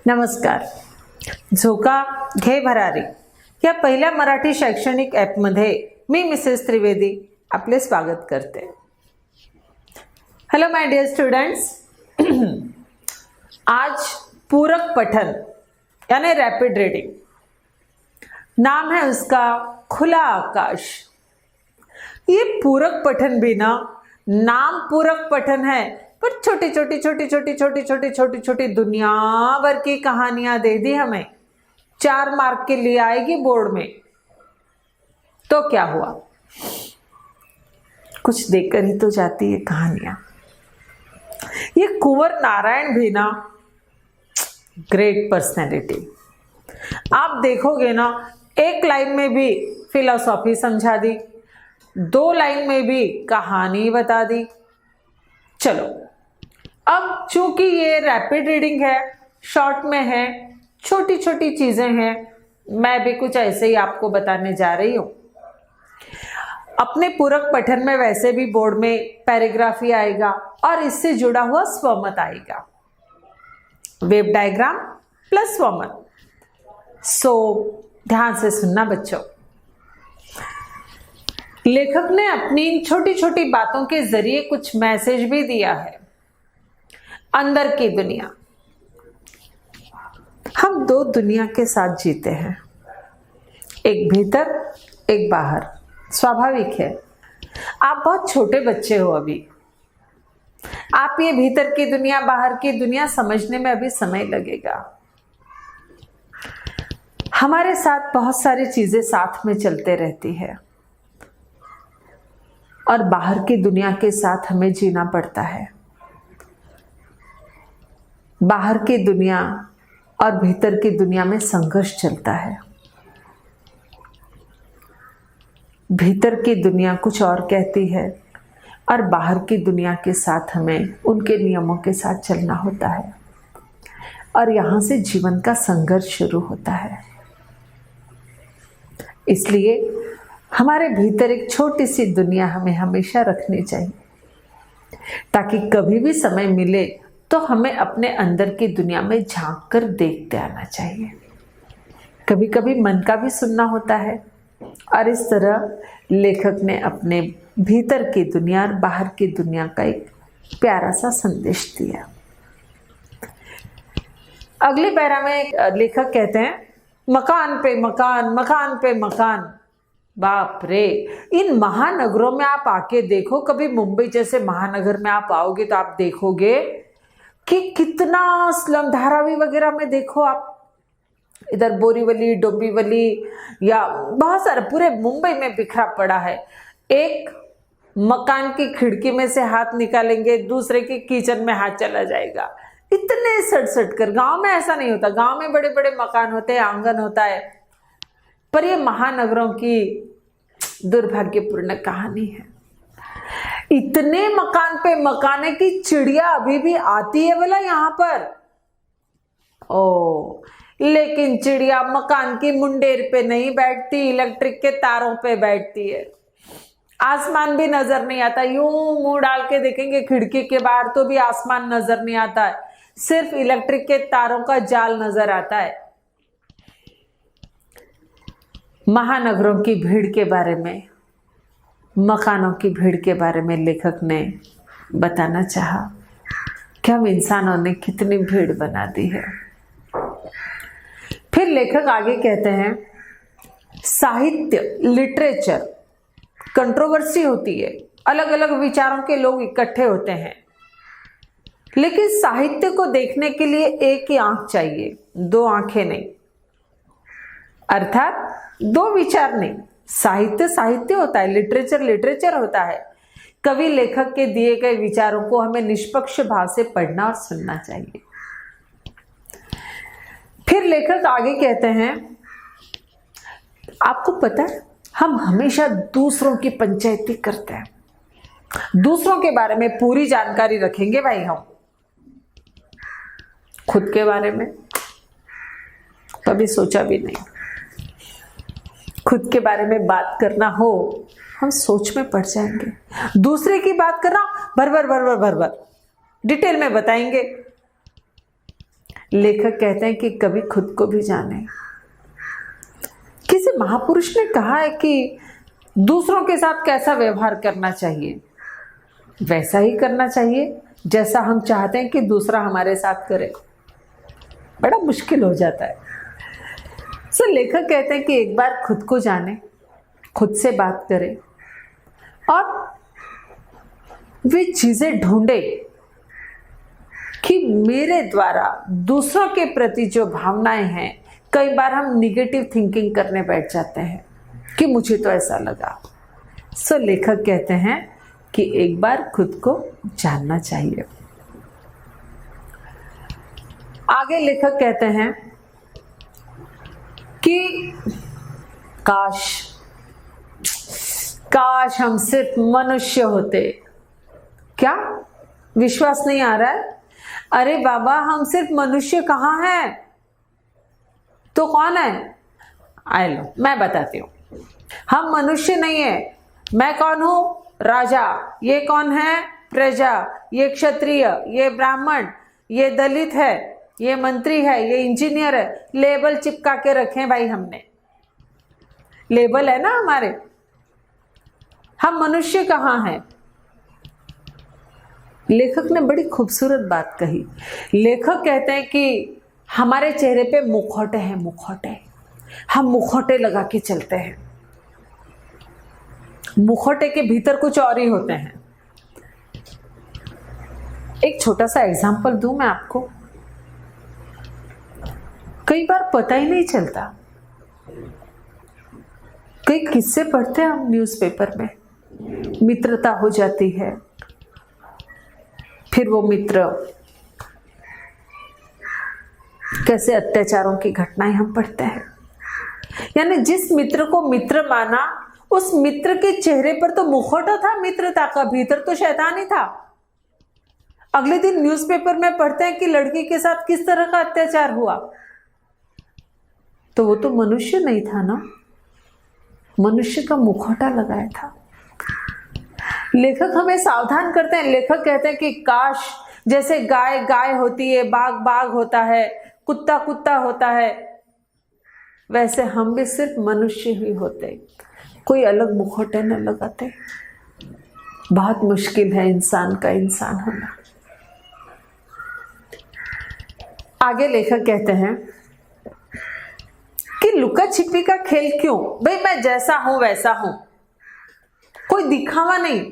नमस्कार. झोका घे भरारी या पहिल्या मराठी शैक्षणिक ॲपमध्ये मी मिसेस त्रिवेदी आपले स्वागत करते. Hello my dear students. आज पूरक पठन यानी रैपिड रीडिंग. नाम है उसका खुला आकाश. ये पूरक पठन भी ना, नाम पूरक पठन है पर छोटी छोटी दुनिया भर की कहानियां दे दी हमें. 4 मार्क के लिए आएगी बोर्ड में. तो क्या हुआ, कुछ देकर ही तो जाती है कहानियां. ये कुंवर नारायण भी ना ग्रेट पर्सनैलिटी. आप देखोगे ना, एक लाइन में भी फिलॉसफी समझा दी, 2 लाइन में भी कहानी बता दी. चलो, अब चूंकि ये रैपिड रीडिंग है, शॉर्ट में है, छोटी छोटी चीजें हैं, मैं भी कुछ ऐसे ही आपको बताने जा रही हूं. अपने पूरक पठन में वैसे भी बोर्ड में पैराग्राफी आएगा और इससे जुड़ा हुआ स्वमत आएगा. वेव डायग्राम प्लस स्वमत. सो ध्यान से सुनना बच्चों. लेखक ने अपनी इन छोटी छोटी बातों के जरिए कुछ मैसेज भी दिया है. अंदर की दुनिया. हम 2 दुनिया के साथ जीते हैं, एक भीतर एक बाहर. स्वाभाविक है, आप बहुत छोटे बच्चे हो अभी. आप ये भीतर की दुनिया बाहर की दुनिया समझने में अभी समय लगेगा. हमारे साथ बहुत सारी चीजें साथ में चलते रहती है और बाहर की दुनिया के साथ हमें जीना पड़ता है. बाहर की दुनिया और भीतर की दुनिया में संघर्ष चलता है. भीतर की दुनिया कुछ और कहती है और बाहर की दुनिया के साथ हमें उनके नियमों के साथ चलना होता है और यहां से जीवन का संघर्ष शुरू होता है. इसलिए हमारे भीतर एक छोटी सी दुनिया हमें हमेशा रखनी चाहिए, ताकि कभी भी समय मिले तो हमें अपने अंदर की दुनिया में झांक कर देखते आना चाहिए. कभी कभी मन का भी सुनना होता है और इस तरह लेखक ने अपने भीतर की दुनिया और बाहर की दुनिया का एक प्यारा सा संदेश दिया. अगले पैरा में लेखक कहते हैं, मकान पे मकान, मकान पे मकान. बाप रे, इन महानगरों में आप आके देखो. कभी मुंबई जैसे महानगर में आप आओगे तो आप देखोगे कि कितना स्लम. धारावी वगैरह में देखो आप, इधर बोरीवली, डोंबिवली या बहुत सारा पूरे मुंबई में बिखरा पड़ा है. एक मकान की खिड़की में से हाथ निकालेंगे, दूसरे की किचन में हाथ चला जाएगा. इतने सट कर. गांव में ऐसा नहीं होता. गांव में बड़े बड़े मकान होते हैं, आंगन होता है. पर ये महानगरों की दुर्भाग्यपूर्ण कहानी है. इतने मकान पे मकान है कि चिड़िया अभी भी आती है बोला यहाँ पर. ओ, लेकिन चिड़िया मकान की मुंडेर पे नहीं बैठती, इलेक्ट्रिक के तारों पे बैठती है. आसमान भी नजर नहीं आता. यूं मुंह डाल के देखेंगे खिड़की के बाहर तो भी आसमान नजर नहीं आता है, सिर्फ इलेक्ट्रिक के तारों का जाल नजर आता है. महानगरों की भीड़ के बारे में, मकानों की भीड़ के बारे में लेखक ने बताना चाहा कि हम इंसानों ने कितनी भीड़ बना दी है. फिर लेखक आगे कहते हैं, साहित्य, लिटरेचर, कंट्रोवर्सी होती है, अलग अलग विचारों के लोग इकट्ठे होते हैं, लेकिन साहित्य को देखने के लिए एक ही आंख चाहिए, 2 आंखें नहीं. अर्थात 2 विचार नहीं. साहित्य साहित्य होता है, लिटरेचर लिटरेचर होता है. कवि लेखक के दिए गए विचारों को हमें निष्पक्ष भाव से पढ़ना और सुनना चाहिए. फिर लेखक आगे कहते हैं, आपको पता है हम हमेशा दूसरों की पंचायती करते हैं. दूसरों के बारे में पूरी जानकारी रखेंगे भाई हम. खुद के बारे में कभी सोचा भी नहीं. खुद के बारे में बात करना हो, हम सोच में पड़ जाएंगे. दूसरे की बात करना भर भर डिटेल में बताएंगे. लेखक कहते हैं कि कभी खुद को भी जाने। किसी महापुरुष ने कहा है कि दूसरों के साथ कैसा व्यवहार करना चाहिए, वैसा ही करना चाहिए जैसा हम चाहते हैं कि दूसरा हमारे साथ करे। बड़ा मुश्किल हो जाता है। लेखक कहते हैं कि एक बार खुद को जाने, खुद से बात करें और वे चीजें ढूंढे कि मेरे द्वारा दूसरों के प्रति जो भावनाएं हैं, कई बार हम निगेटिव थिंकिंग करने बैठ जाते हैं कि मुझे तो ऐसा लगा। लेखक कहते हैं कि एक बार खुद को जानना चाहिए। आगे लेखक कहते हैं कि काश हम सिर्फ मनुष्य होते। क्या विश्वास नहीं आ रहा है? अरे बाबा, हम सिर्फ मनुष्य कहाँ हैं? तो कौन है? आए लो, मैं बताती हूँ। हम मनुष्य नहीं है। मैं कौन हूं? राजा। ये कौन है? प्रजा। ये क्षत्रिय, ये ब्राह्मण, ये दलित है, ये मंत्री है, ये इंजीनियर है। लेबल चिपका के रखे भाई, हमने लेबल है ना हमारे। हम मनुष्य कहाँ हैं? लेखक ने बड़ी खूबसूरत बात कही। लेखक कहते हैं कि हमारे चेहरे पे मुखौटे हैं, मुखौटे। हम मुखौटे लगा के चलते हैं। मुखौटे के भीतर कुछ और ही होते हैं। एक छोटा सा एग्जाम्पल दूं मैं आपको। कई बार पता ही नहीं चलता। कई किस्से पढ़ते हैं हम न्यूज़पेपर में, मित्रता हो जाती है, फिर वो मित्र कैसे अत्याचारों की घटनाएं हम पढ़ते हैं। यानी जिस मित्र को मित्र माना, उस मित्र के चेहरे पर तो मुखौटा था मित्रता का, भीतर तो शैतान ही था। अगले दिन न्यूज़पेपर में पढ़ते हैं कि लड़की के साथ किस तरह का अत्याचार हुआ। तो वो तो मनुष्य नहीं था ना, मनुष्य का मुखौटा लगाया था। लेखक हमें सावधान करते हैं। लेखक कहते हैं कि काश जैसे गाय गाय होती है, बाघ बाघ होता है, कुत्ता कुत्ता होता है, वैसे हम भी सिर्फ मनुष्य ही होते, कोई अलग मुखौटे न लगाते। बहुत मुश्किल है इंसान का इंसान होना। आगे लेखक कहते हैं कि लुका छिपी का खेल क्यों? भाई मैं जैसा हूं वैसा हूं, कोई दिखावा नहीं।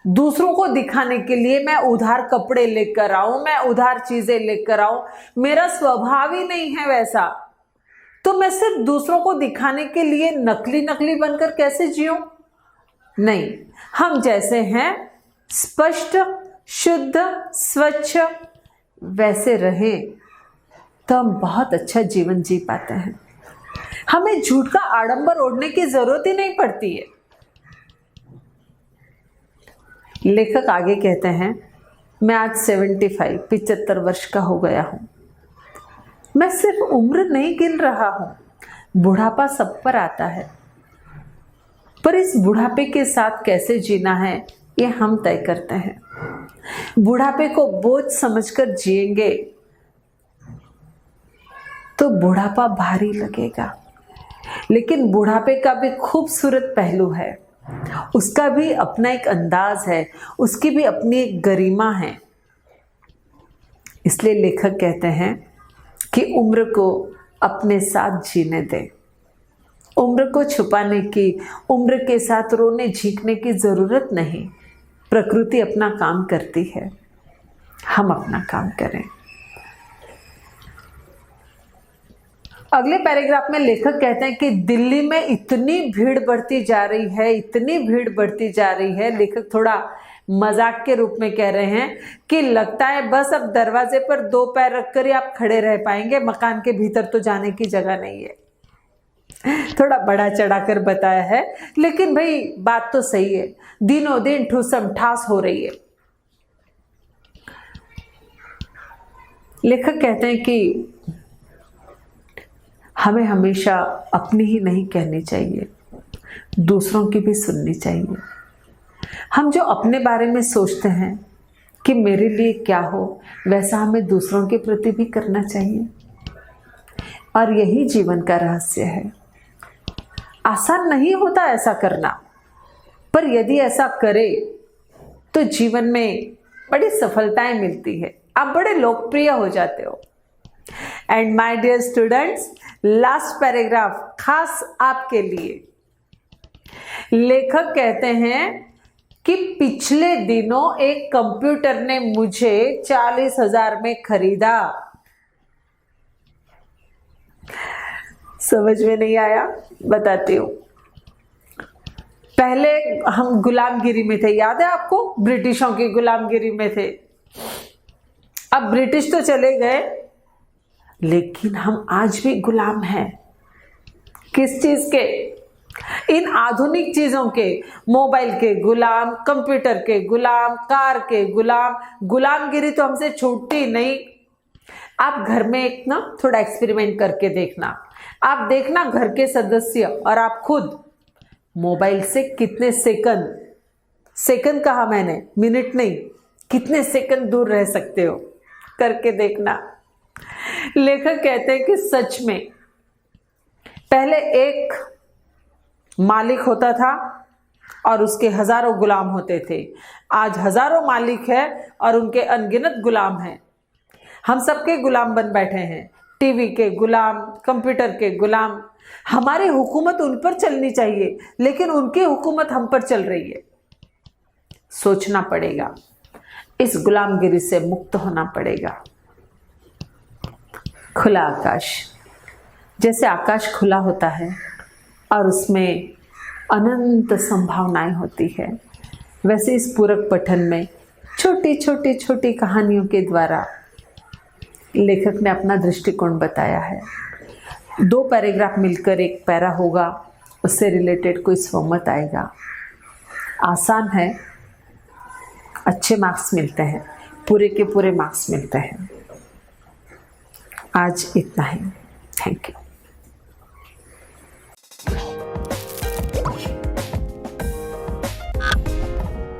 दूसरों को दिखाने के लिए मैं उधार कपड़े लेकर आऊं, मैं उधार चीजें लेकर आऊं, मेरा स्वभाव ही नहीं है वैसा। तो मैं सिर्फ दूसरों को दिखाने के लिए नकली नकली बनकर कैसे जीऊं? नहीं, हम जैसे हैं स्पष्ट, शुद्ध, स्वच्छ, वैसे रहें तो हम बहुत अच्छा जीवन जी पाते हैं। हमें झूठ का आडंबर ओढ़ने की जरूरत ही नहीं पड़ती है। लेखक आगे कहते हैं, मैं आज 75 वर्ष का हो गया हूं। मैं सिर्फ उम्र नहीं गिन रहा हूं, बुढ़ापा सब पर आता है, पर इस बुढ़ापे के साथ कैसे जीना है ये हम तय करते हैं। बुढ़ापे को बोझ समझकर जिएंगे तो बुढ़ापा भारी लगेगा, लेकिन बुढ़ापे का भी खूबसूरत पहलू है, उसका भी अपना एक अंदाज है, उसकी भी अपनी एक गरिमा है। इसलिए लेखक कहते हैं कि उम्र को अपने साथ जीने दें। उम्र को छुपाने की, उम्र के साथ रोने झींकने की जरूरत नहीं। प्रकृति अपना काम करती है, हम अपना काम करें। अगले पैराग्राफ में लेखक कहते हैं कि दिल्ली में इतनी भीड़ बढ़ती जा रही है, इतनी भीड़ बढ़ती जा रही है। लेखक थोड़ा मजाक के रूप में कह रहे हैं कि लगता है बस अब दरवाजे पर 2 पैर रखकर ही आप खड़े रह पाएंगे, मकान के भीतर तो जाने की जगह नहीं है। थोड़ा बड़ा चढ़ाकर बताया है, लेकिन भाई बात तो सही है। दिनों दिन ठूसम ठास हो रही है। लेखक कहते हैं कि हमें हमेशा अपनी ही नहीं कहनी चाहिए, दूसरों की भी सुननी चाहिए। हम जो अपने बारे में सोचते हैं कि मेरे लिए क्या हो वैसा हमें दूसरों के प्रति भी करना चाहिए, और यही जीवन का रहस्य है। आसान नहीं होता ऐसा करना, पर यदि ऐसा करे तो जीवन में बड़ी सफलताएं मिलती है, आप बड़े लोकप्रिय हो जाते हो। And my dear students, last paragraph खास आपके लिए। लेखक कहते हैं कि पिछले दिनों एक कंप्यूटर ने मुझे 40,000 में खरीदा। समझ में नहीं आया? बताती हूं। पहले हम गुलामगिरी में थे, याद है आपको? ब्रिटिशों की गुलामगिरी में थे। अब ब्रिटिश तो चले गए, लेकिन हम आज भी गुलाम हैं। किस चीज के? इन आधुनिक चीजों के, मोबाइल के गुलाम, कंप्यूटर के गुलाम, कार के गुलाम। गुलामगिरी तो हमसे छूटती नहीं। आप घर में एक ना थोड़ा एक्सपेरिमेंट करके देखना। आप देखना घर के सदस्य और आप खुद मोबाइल से कितने सेकंड कहा मैंने, मिनट नहीं, कितने सेकंड दूर रह सकते हो, करके देखना। लेखक कहते हैं कि सच में पहले एक मालिक होता था और उसके हजारों गुलाम होते थे। आज हजारों मालिक है और उनके अनगिनत गुलाम हैं। हम सबके गुलाम बन बैठे हैं, टीवी के गुलाम, कंप्यूटर के गुलाम। हमारी हुकूमत उन पर चलनी चाहिए, लेकिन उनकी हुकूमत हम पर चल रही है। सोचना पड़ेगा, इस गुलामगिरी से मुक्त होना पड़ेगा। खुला आकाश, जैसे आकाश खुला होता है और उसमें अनंत संभावनाएं होती है, वैसे इस पूरक पठन में छोटी छोटी छोटी कहानियों के द्वारा लेखक ने अपना दृष्टिकोण बताया है। 2 पैराग्राफ मिलकर एक पैरा होगा, उससे रिलेटेड कोई स्वमत आएगा। आसान है, अच्छे मार्क्स मिलते हैं, पूरे के पूरे मार्क्स मिलते हैं। आज इतना ही। Thank you.